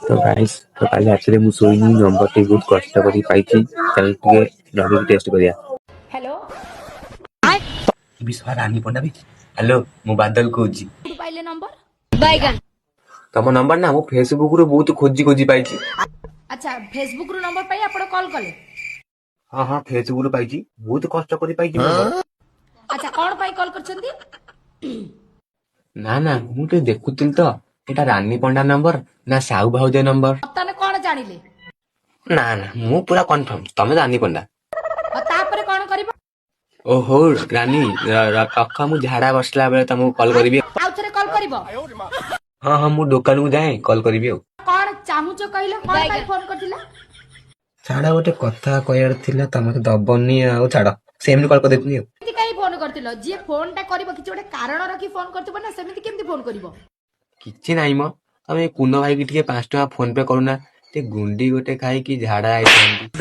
तो गाइस तो काली रातिरे मु सोइनी नंबर टे बहुत कष्ट करी पाइछि चल टिके लगे टेस्ट करिया। हेलो विश्वा रानी पंडा भी हेलो मु बादल कहूछि कोठु पाइले नंबर तम नंबर ना मु फेसबुक रो बहुत खोजी खोजी पाइछि। अच्छा फेसबुक रु नंबर पाई आपण कॉल कले। हां हां फेसबुक रो पाइछि बहुत कष्ट करी पाइछि नंबर। अच्छा कोन पाई कॉल करछंती? ना ना मु ते देखुतिल तो एटा रानी पंडा नंबर ना साहू भाउजे नंबर। तने कोन जानिले? ना ना मु पूरा कंफर्म तमे रानी पंडा। तापरे कोन करबो? ओहो रानी रखा मु झाड़ा बसला बेले तुमको कॉल करिबी। आउ थरे कॉल करबो? हां हां मु दुकान को जाए कॉल करिबी। कोन चाहुचो कहिलो कोन पाई फोन करथिला? छाड़ा गोटे कथा कहयार थिला तमे तो दबनी आ छाड़ सेमनी कॉल कर देतनी। केति काई फोन करथिलो? जे फोन टा करबो किछ गोटे कारण रखी फोन करथिबो ना सेमिति केमति फोन करबो? किछि नाही म तमे कुनो भाई की टिके 5 टका फोन पे करूना ते गुंडी गोटे खाई की झाड़ा आइछंती।